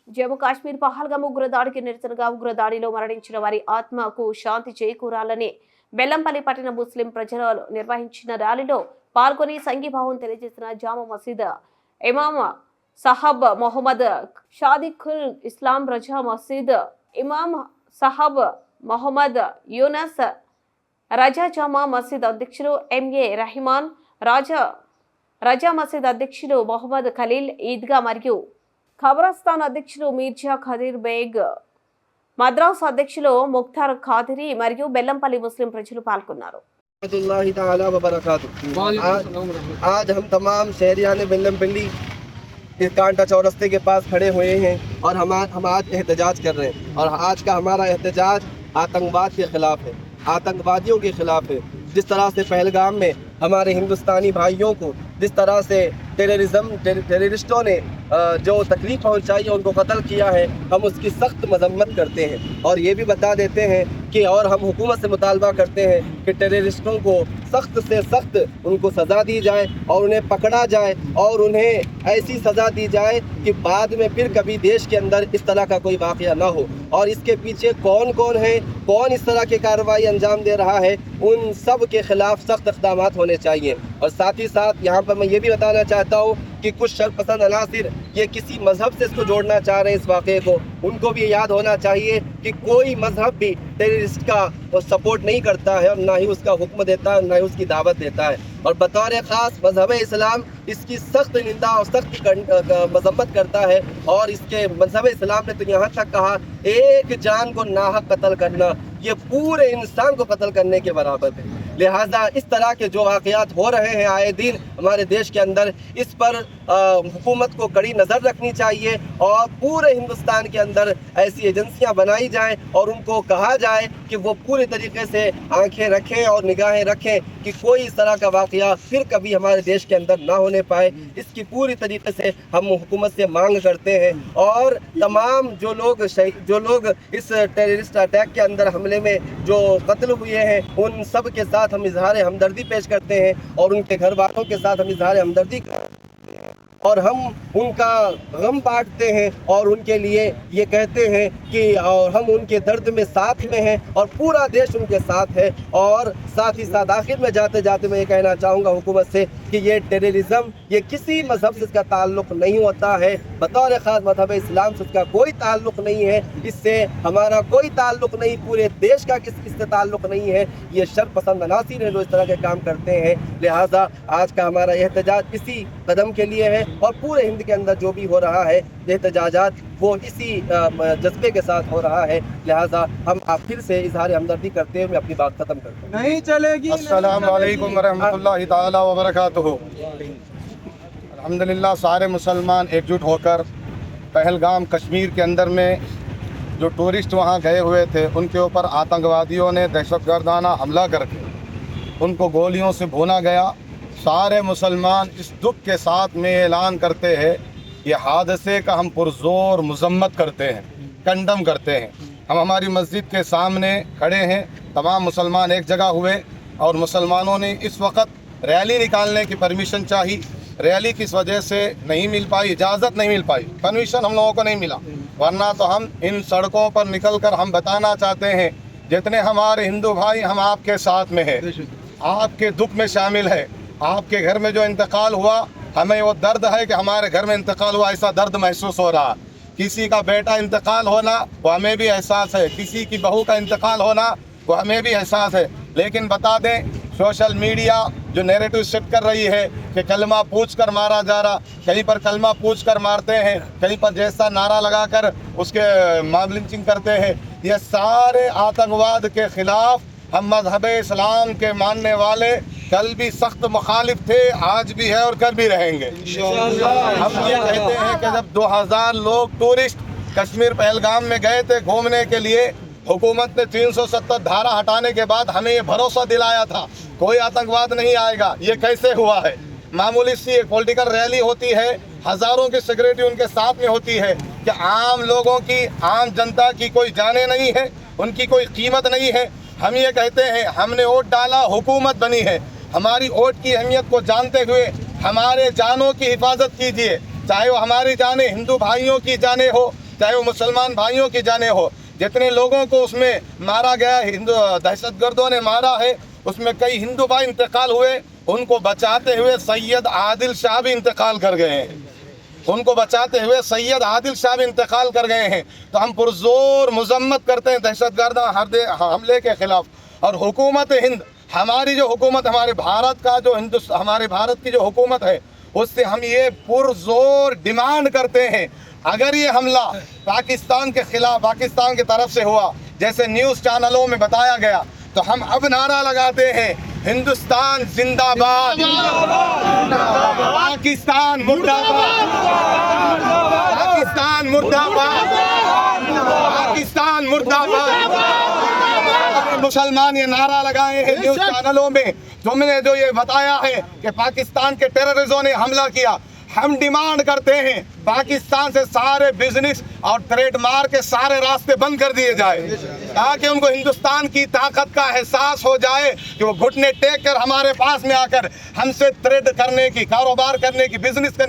జమ్మూ కాశ్మీర్ పహల్గామ్ ఉగ్రదాడికి నిరసనగా ఉగ్రదాడిలో మరణించిన వారి ఆత్మకు శాంతి చేకూరాలని బెల్లంపల్లి పట్టణ ముస్లిం ప్రజలు నిర్వహించిన ర్యాలీలో పాల్గొని సంఘీభావం తెలియజేసిన జామా మసీద్ ఇమాం సాహబ్ మొహమ్మద్ షాదిఖుల్ ఇస్లాం రజా మసీద్ ఇమాం సాహబ్ మొహమ్మద్ యూనస్ రజా జామా మసీద్ అధ్యక్షులు ఎంఏ రహిమాన్ రజా మసీద్ అధ్యక్షులు మొహమ్మద్ ఖలీల్ ఈద్గా మరియు ఖబరస్థాన్ అధ్యక్షులు మీర్జా ఖదీర్ బేగ్ మద్రాస్ అధ్యక్షులు ముఖ్తార్ ఖాదిరి మరియు బెల్లంపల్లి ముస్లిం ప్రజలు పాల్గొన్నారు। आज हम तमाम शहरियान बेल्लमपल्ली इस कांटा चौरस्ते के पास खड़े हुए हैं और हम आज एहतजाज कर रहे हैं और आज का हमारा एहतजाज आतंकवाद के खिलाफ है, आतंकवादियों के खिलाफ है। जिस तरह से पहलगाम में हमारे हिंदुस्तानी भाइयों को जिस तरह से टेररिस्टों ने जो तकलीफ पहुंचाई है, उनको कत्ल किया है, हम उसकी सख्त मजम्मत करते हैं और ये भी बता देते हैं कि और हम हुकूमत से मुतालबा करते हैं कि टेररिस्टों को सख्त से सख्त उनको सज़ा दी जाए और उन्हें पकड़ा जाए और उन्हें ऐसी सज़ा दी जाए कि बाद में फिर कभी देश के अंदर इस तरह का कोई वाक़या ना हो। और इसके पीछे कौन कौन है, कौन इस तरह की कार्रवाई अंजाम दे रहा है, उन सब के खिलाफ सख्त इक़दाम होने चाहिए। और साथ ही साथ यहाँ पर मैं ये भी बताना चाहता हूँ कि कुछ शरपसंद अनासिर ये किसी मजहब से इसको जोड़ना चाह रहे हैं इस वाक़े को, उनको भी याद होना चाहिए कि कोई मजहब भी टेररिस्ट का सपोर्ट नहीं करता है और ना ही उसका हुक्म देता है, ना ही उसकी दावत देता है। और बतौर ख़ास मजहब इस्लाम इसकी सख्त निंदा और सख्त मजम्मत करता है और इसके मजहब इस्लाम ने तो यहाँ तक कहा एक जान को नाहक कत्ल करना ये पूरे इंसान को कत्ल करने के बराबर है। लिहाजा इस तरह के जो वाक़यात हो रहे हैं आए दिन हमारे देश के अंदर, इस पर हुकूमत को कड़ी नज़र रखनी चाहिए और पूरे हिंदुस्तान के अंदर ऐसी एजेंसियां बनाई जाएं और उनको कहा जाए कि वो पूरी तरीके से आंखें रखें और निगाहें रखें कि कोई इस तरह का वाक़या फिर कभी हमारे देश के अंदर ना होने पाए। इसकी पूरी तरीके से हम हुकूमत से मांग करते हैं और तमाम जो लोग इस टेररिस्ट अटैक के अंदर हमले में जो कत्ल हुए हैं उन सब के साथ हम इजहार हमदर्दी पेश करते हैं और उनके घर वालों के साथ हम इजहार हमदर्दी और हम उनका गम बांटते हैं और उनके लिए ये कहते हैं कि और हम उनके दर्द में साथ में हैं और पूरा देश उनके साथ है। और साथ ही साथ आखिर में जाते जाते मैं ये कहना चाहूँगा हुकूमत से कि ये टेररिज्म ये किसी मजहब से इसका ताल्लुक़ नहीं होता है, बतौर ख़ास मजहब इस्लाम से इसका कोई ताल्लुक़ नहीं है, इससे हमारा कोई ताल्लुक़ नहीं, पूरे देश का इससे ताल्लुक़ नहीं है। ये शरपसंद अनासिर है जो इस तरह के काम करते हैं। लिहाजा आज का हमारा एहतजाज इसी कदम के लिए है और पूरे हिंद के अंदर जो भी हो रहा है एहतजाजात वो इसी जज्बे के साथ हो रहा है। लिहाजा हम आप फिर से इजहार हमदर्दी करते हुए अपनी बात ख़त्म करते हैं। नहीं चलेगी। अस्सलामु अलैकुम वरहमतुल्लाहि ताला व बरकातुहू। अल्हम्दुलिल्लाह सारे मुसलमान एकजुट होकर पहलगाम कश्मीर के अंदर में जो टूरिस्ट वहाँ गए हुए थे उनके ऊपर आतंकवादियों ने दहशतगर्दाना हमला करके उनको गोलियों से भूना गया। सारे मुसलमान इस दुख के साथ में ऐलान करते हैं ये हादसे का हम पुरजोर मजम्मत करते हैं, कंडम करते हैं। हम हमारी मस्जिद के सामने खड़े हैं, तमाम मुसलमान एक जगह हुए और मुसलमानों ने इस वक्त रैली निकालने की परमिशन चाहिए। रैली किस वजह से नहीं मिल पाई, इजाज़त नहीं मिल पाई, परमिशन हम लोगों को नहीं मिला, वरना तो हम इन सड़कों पर निकल कर हम बताना चाहते हैं जितने हमारे हिंदू भाई हम आपके साथ में हैं, आपके दुख में शामिल है। आपके घर में जो इंतकाल हुआ हमें वो दर्द है कि हमारे घर में इंतकाल हुआ, ऐसा दर्द महसूस हो रहा। किसी का बेटा इंतकाल होना वो हमें भी एहसास है, किसी की बहू का इंतकाल होना वो हमें भी एहसास है। लेकिन बता दें सोशल मीडिया जो नैरेटिव सेट कर रही है कि कलमा पूछ कर मारा जा रहा, कहीं पर कलमा पूछ कर मारते हैं, कहीं पर जैसा नारा लगाकर उसके मॉब लिंचिंग करते हैं। ये सारे आतंकवाद के खिलाफ हम मजहब इस्लाम के मानने वाले कल भी सख्त मुखालिफ थे, आज भी है और कल भी रहेंगे। हम ये कहते हैं कि जब 2000 लोग टूरिस्ट कश्मीर पहलगाम में गए थे घूमने के लिए, हुकूमत ने 370 धारा हटाने के बाद हमें ये भरोसा दिलाया था कोई आतंकवाद नहीं आएगा। ये कैसे हुआ है? मामूली सी एक पॉलिटिकल रैली होती है, हज़ारों की सिक्योरिटी उनके साथ में होती है कि आम लोगों की, आम जनता की कोई जाने नहीं है, उनकी कोई कीमत नहीं है। हम ये कहते हैं हमने वोट डाला, हुकूमत बनी है, हमारी वोट की अहमियत को जानते हुए हमारे जानों की हिफाजत कीजिए, चाहे वो हमारी जाने हिंदू भाइयों की जाने हो, चाहे वो मुसलमान भाइयों की जाने हो। जितने लोगों को उसमें मारा गया, हिंदू दहशतगर्दों ने मारा है, उसमें कई हिंदू भाई इंतकाल हुए। उनको बचाते हुए सैयद आदिल शाह भी इंतकाल कर गए हैं। उनको बचाते हुए सैयद आदिल शाह भी इंतकाल कर गए हैं। तो हम पुरजोर मजम्मत करते हैं दहशतगर्द हमले के खिलाफ। और हुकूमत हिंद, हमारी जो हुकूमत, हमारे भारत का जो हमारे भारत की जो हुकूमत है, उससे हम ये पुरजोर डिमांड करते हैं, अगर ये हमला पाकिस्तान के खिलाफ, पाकिस्तान की तरफ से हुआ, जैसे न्यूज़ चैनलों में बताया गया, तो हम अब नारा लगाते हैं, हिंदुस्तान जिंदाबाद, पाकिस्तान मुर्दाबाद, पाकिस्तान मुर्दाबाद, पाकिस्तान मुर्दाबाद। मुसलमान ये नारा लगाए हैं न्यूज़ चैनलों में, तुमने जो ये बताया है कि पाकिस्तान के टेररिस्टों ने हमला किया। हम डिमांड करते हैं पाकिस्तान से सारे बिजनेस और ट्रेड मार्क के सारे रास्ते बंद कर दिए जाए, ताकि उनको हिंदुस्तान की ताकत का एहसास हो जाए कि वो घुटने टेक कर हमारे पास में आकर हमसे ट्रेड करने की, कारोबार करने की, बिजनेस करने